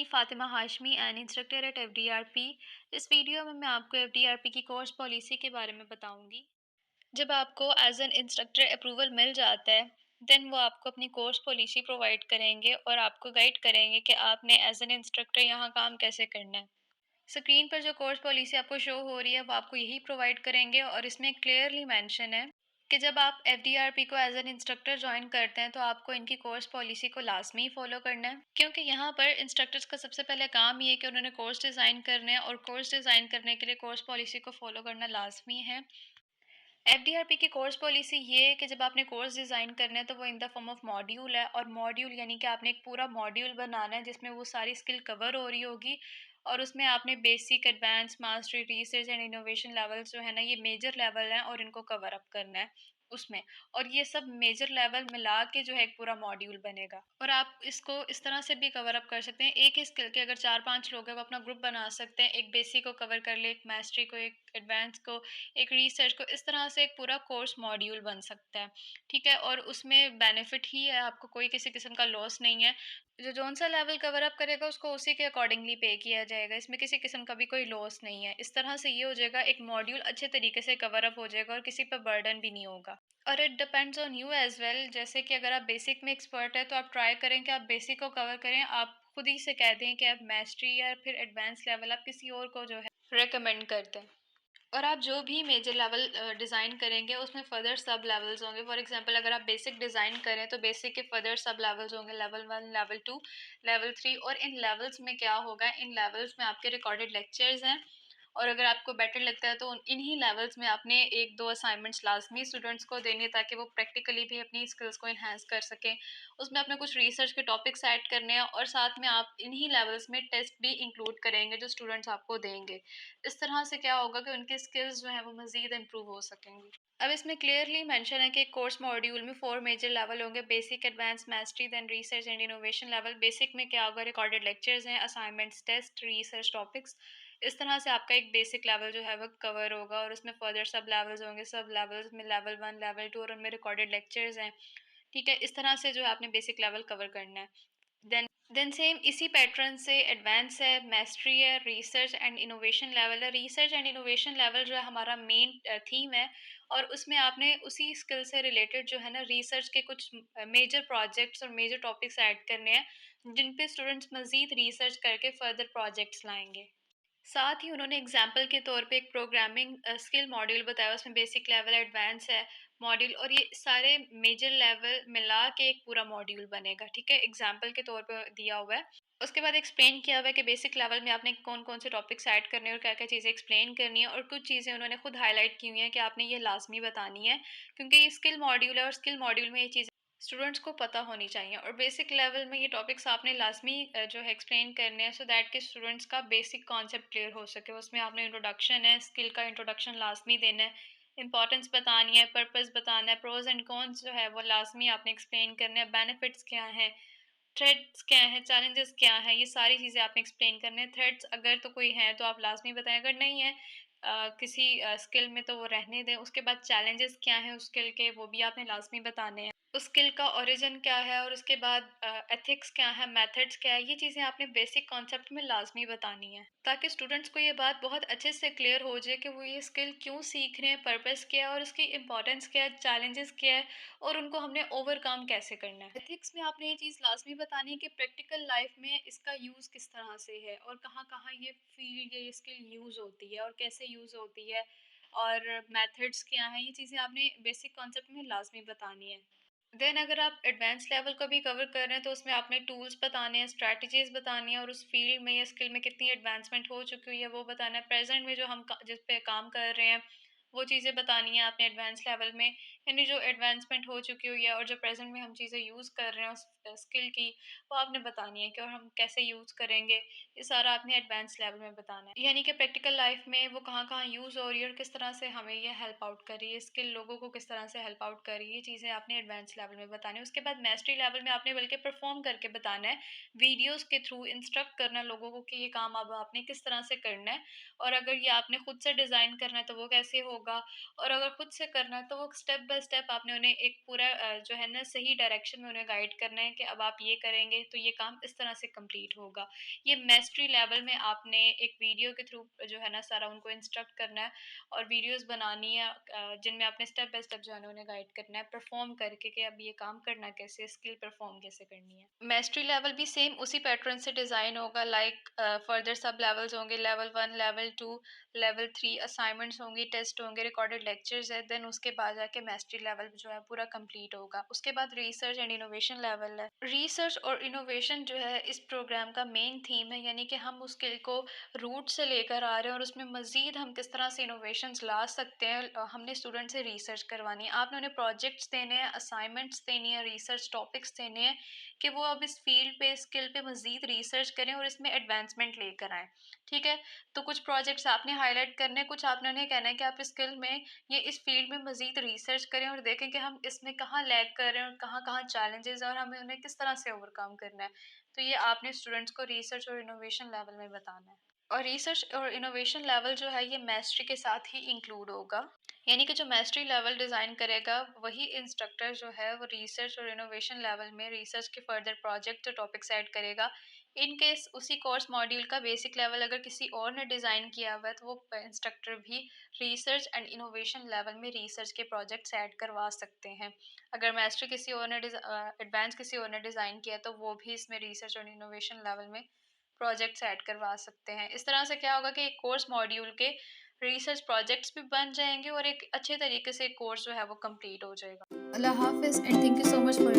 Me Fatima Hashmi and instructor at FDRP. इस video में मैं आपको एफडीआरपी की कोर्स पॉलिसी के बारे में बताऊंगी। जब आपको एज एन इंस्ट्रक्टर अप्रूवल मिल जाता है, देन वो आपको अपनी कोर्स पॉलिसी प्रोवाइड करेंगे और आपको गाइड करेंगे कि आपने एज एन इंस्ट्रक्टर यहाँ काम कैसे करना है। स्क्रीन पर जो कोर्स पॉलिसी आपको शो हो रही है वो आपको यही प्रोवाइड करेंगे और इसमें क्लियरली मेंशन है कि जब आप एफडीआरपी को एज एन इंस्ट्रक्टर ज्वाइन करते हैं तो आपको इनकी कोर्स पॉलिसी को लाजमी फॉलो करना है, क्योंकि यहाँ पर इंस्ट्रक्टर्स का सबसे पहले काम ये है कि उन्होंने कोर्स डिज़ाइन करना है और कोर्स डिज़ाइन करने के लिए कोर्स पॉलिसी को फॉलो करना लाजमी है। एफडीआरपी की कोर्स पॉलिसी ये है कि जब आपने कोर्स डिज़ाइन करना है तो वो in the form of module है, और मॉड्यूल यानी कि आपने एक पूरा मॉड्यूल बनाना है जिसमें वो सारी स्किल कवर हो रही होगी, और उसमें आपने basic, advance, mastery, research and innovation levels जो है ना, ये मेजर लेवल हैं और इनको कवर अप करना है उसमें। और ये सब मेजर लेवल मिला के जो है एक पूरा मॉड्यूल बनेगा, और आप इसको इस तरह से भी कवर अप कर सकते हैं। एक ही स्किल के अगर 4-5 लोग हैं वो अपना ग्रुप बना सकते हैं, एक बेसिक को कवर कर ले, एक मास्टरी को, एक एडवांस को, एक रिसर्च को। इस तरह से एक पूरा कोर्स मॉड्यूल बन सकता है, ठीक है। और उसमें बेनिफिट ही है, आपको कोई किसी किस्म का लॉस नहीं है। जो जौन सा लेवल कवर अप करेगा उसको उसी के अकॉर्डिंगली पे किया जाएगा, इसमें किसी किस्म का भी कोई लॉस नहीं है। इस तरह से ये हो जाएगा, एक मॉड्यूल अच्छे तरीके से कवर अप हो जाएगा और किसी पर बर्डन भी नहीं होगा। और it depends on you as well. जैसे कि अगर आप बेसिक में एक्सपर्ट है तो आप ट्राई करें कि आप बेसिक को कवर करें, आप खुद ही से कह दें कि आप मास्टरी या फिर एडवांस लेवल आप किसी और को जो है रेकमेंड कर दें। और आप जो भी मेजर लेवल डिज़ाइन करेंगे उसमें फर्दर सब लेवल्स होंगे। फॉर एग्जांपल अगर आप बेसिक डिज़ाइन करें तो बेसिक के फर्दर सब लेवल्स होंगे, लेवल 1, लेवल 2, लेवल 3। और इन लेवल्स में क्या होगा, इन लेवल्स में आपके रिकॉर्डेड लेक्चर्स हैं, और अगर आपको बेटर लगता है तो इन्हीं लेवल्स में आपने 1-2 असाइनमेंट्स लाजमी स्टूडेंट्स को देने, ताकि वो प्रैक्टिकली भी अपनी स्किल्स को इन्हांस कर सकें। उसमें आपने कुछ रिसर्च के टॉपिक्स ऐड करने हैं, और साथ में आप इन्हीं लेवल्स में टेस्ट भी इंक्लूड करेंगे जो स्टूडेंट्स आपको देंगे। इस तरह से क्या होगा कि उनकी स्किल्स जो हैं वो मज़ीद इम्प्रूव हो सकेंगी। अब इसमें क्लियरली मेंशन है कि कोर्स मॉड्यूल में 4 मेजर लेवल होंगे: basic, advance, mastery, then research and innovation level. Basic में क्या होगा, रिकॉर्डेड लेक्चर्स हैं, असाइनमेंट्स, टेस्ट, रिसर्च टॉपिक्स। इस तरह से आपका एक बेसिक लेवल जो है वो कवर होगा, और उसमें फर्दर सब लेवल्स होंगे। सब लेवल्स में लेवल 1, लेवल 2, और उनमें रिकॉर्डेड लेक्चर्स हैं, ठीक है। इस तरह से जो है आपने बेसिक लेवल कवर करना है। देन सेम इसी पैटर्न से एडवांस है, मास्टरी है, रिसर्च एंड इनोवेशन लेवल है। रिसर्च एंड इनोवेशन लेवल जो है हमारा मेन थीम है, और उसमें आपने उसी स्किल से रिलेटेड जो है ना, रिसर्च के कुछ मेजर प्रोजेक्ट्स और मेजर टॉपिक्स ऐड करने हैं जिन पे स्टूडेंट्स मज़ीद रिसर्च करके फर्दर प्रोजेक्ट्स लाएंगे। साथ ही उन्होंने एग्जाम्पल के तौर पे एक प्रोग्रामिंग स्किल मॉड्यूल बताया, उसमें बेसिक लेवल, एडवांस है मॉड्यूल, और ये सारे मेजर लेवल मिला के एक पूरा मॉड्यूल बनेगा, ठीक है। एग्जाम्पल के तौर पे दिया हुआ है। उसके बाद एक्सप्लेन किया हुआ है कि बेसिक लेवल में आपने कौन कौन से टॉपिक्स ऐड करने हैं और क्या क्या चीज़ें एक्सप्लेन करनी है, और कुछ चीज़ें उन्होंने खुद हाईलाइट की हुई हैं कि आपने ये लाजमी बतानी है, क्योंकि ये स्किल मॉड्यूल है और स्किल मॉड्यूल में ये चीज़ें स्टूडेंट्स को पता होनी चाहिए। और बेसिक लेवल में ये टॉपिक्स आपने लाजमी जो है एक्सप्लेन करने हैं, सो दैट कि स्टूडेंट्स का बेसिक कॉन्सेप्ट क्लियर हो सके। उसमें आपने इंट्रोडक्शन है, स्किल का इंट्रोडक्शन लाजमी देना है, इंपॉर्टेंस बतानी है, पर्पस बताना है, प्रोज एंड कॉन्स जो है वो लाजमी आपने एक्सप्लेन करने हैं, बेनिफिट्स क्या हैं, थ्रेड्स क्या हैं, चैलेंजेस क्या हैं, ये सारी चीज़ें आपने एक्सप्लेन करने हैं। थ्रेड्स अगर तो कोई हैं तो आप लाजमी बताएं, अगर नहीं है किसी स्किल में तो वो रहने दें। उसके बाद चैलेंजेस क्या हैं उस स्किल के, वो भी आपने लाजमी बताने हैं। उस स्किल का ओरिजिन क्या है, और उसके बाद एथिक्स क्या है, मेथड्स क्या है, ये चीज़ें आपने बेसिक कॉन्सेप्ट में लाजमी बतानी है, ताकि स्टूडेंट्स को ये बात बहुत अच्छे से क्लियर हो जाए कि वो ये स्किल क्यों सीख रहे हैं, पर्पस क्या है और इसकी इंपॉर्टेंस क्या है, चैलेंजेस क्या है, और उनको हमने ओवरकम कैसे करना है। एथिक्स में आपने ये चीज़ लाजमी बतानी है कि प्रैक्टिकल लाइफ में इसका यूज़ किस तरह से है, और कहाँ कहाँ ये फील्ड या ये स्किल यूज़ होती है और कैसे यूज़ होती है, और मेथड्स क्या हैं, ये चीज़ें आपने बेसिक कॉन्सेप्ट में लाजमी बतानी है। देन अगर आप एडवांस लेवल को भी कवर कर रहे हैं तो उसमें आपने टूल्स बताने हैं, स्ट्रैटेजीज बतानी है, और उस फील्ड में या स्किल में कितनी एडवांसमेंट हो चुकी हुई है वो बताना है। प्रेजेंट में जो हम जिस पे काम कर रहे हैं वो चीज़ें बतानी है आपने एडवांस लेवल में, यानी जो एडवांसमेंट हो चुकी हुई है और जो प्रेजेंट में हम चीज़ें यूज़ कर रहे हैं उस स्किल की, वो आपने बतानी है कि और हम कैसे यूज़ करेंगे। ये सारा आपने एडवांस लेवल में बताना है, यानी कि प्रैक्टिकल लाइफ में वो कहाँ कहाँ यूज़ हो रही है और किस तरह से हमें ये हेल्प आउट कर रही है, स्किल लोगों को किस तरह से हेल्प आउट कर रही है, ये चीज़ें आपने एडवांस लेवल में बतानी है। उसके बाद मास्टरी लेवल में आपने बल्कि परफॉर्म करके बताना है, वीडियोस के थ्रू इंस्ट्रक्ट करना लोगों को कि ये काम अब आपने किस तरह से करना है, और अगर ये आपने खुद से डिज़ाइन करना है तो वो कैसे होगा, और अगर खुद से करना है तो वो स्टेप बाय स्टेप आपने उन्हें एक पूरा जो है ना सही डायरेक्शन में उन्हें गाइड करना है कि अब आप ये करेंगे तो ये काम इस तरह से कंप्लीट होगा। ये मास्टरी लेवल में आपने एक वीडियो के थ्रू जो है ना सारा उनको इंस्ट्रक्ट करना है और वीडियोज़ बनानी है जिनमें आपने स्टेप बाय स्टेप जो है ना उन्हें गाइड करना है परफ़ॉर्म करके कि अब ये काम करना कैसे है, स्किल परफ़ॉर्म कैसे करनी है। मास्टरी लेवल भी सेम उसी पैटर्न से डिज़ाइन होगा लाइक फर्दर सब लेवल्स होंगे लेवल 1, लेवल 2, लेवल 3 असाइनमेंट्स होंगी, टेस्ट होंगे, रिकॉर्डेड लेक्चर्स है, देन उसके बाद जाके मास्टरी लेवल जो है पूरा कंप्लीट होगा। उसके बाद रिसर्च एंड इनोवेशन लेवल है। रिसर्च और इनोवेशन जो है इस प्रोग्राम का मेन थीम है, यानी कि हम उस स्किल को रूट से लेकर आ रहे हैं और उसमें मज़ीद हम किस तरह से इनोवेशंस ला सकते हैं। हमने स्टूडेंट से रिसर्च करवानी है, आपने उन्हें प्रोजेक्ट्स देने हैं, असाइनमेंट्स देनी है, रिसर्च टॉपिक्स देने हैं कि वो अब इस फील्ड पे, स्किल पे मज़ीद रिसर्च करें और इसमें एडवांसमेंट लेकर आएँ। ठीक है? तो कुछ प्रोजेक्ट्स आपने हाइलाइट करने हैं, कुछ आपने उन्हें कहना है कि आप इस स्किल में ये इस फील्ड में मज़ीद रिसर्च करें और देखें कि हम इसमें कहाँ लैग कर रहे हैं और कहाँ-कहाँ चैलेंजेस हैं और हमें उन्हें किस तरह से ओवरकम करना है। तो ये आपने स्टूडेंट्स को रिसर्च और इनोवेशन लेवल में बताना है। और रिसर्च और इनोवेशन लेवल जो है ये मास्टरी के साथ ही इंक्लूड होगा। यानी कि जो मास्टरी लेवल डिज़ाइन करेगा वही इंस्ट्रक्टर जो है वो रिसर्च और इनोवेशन लेवल में रिसर्च के फर्दर प्रोजेक्ट और टॉपिक्स ऐड करेगा। इन केस उसी कोर्स मॉड्यूल का बेसिक लेवल अगर किसी और ने डिज़ाइन किया हुआ है तो वो इंस्ट्रक्टर भी रिसर्च एंड इनोवेशन लेवल में रिसर्च के प्रोजेक्ट्स ऐड करवा सकते हैं। अगर मास्टरी किसी और ने एडवांस किसी और ने डिज़ाइन किया तो वो भी इसमें रिसर्च और इनोवेशन लेवल में प्रोजेक्ट्स ऐड करवा सकते हैं। इस तरह से क्या होगा कि एक कोर्स मॉड्यूल के रिसर्च प्रोजेक्ट्स भी बन जाएँगे और एक अच्छे तरीके से कोर्स जो है वो कंप्लीट हो जाएगा। अल्लाह हाफ़िज़ and thank you so much for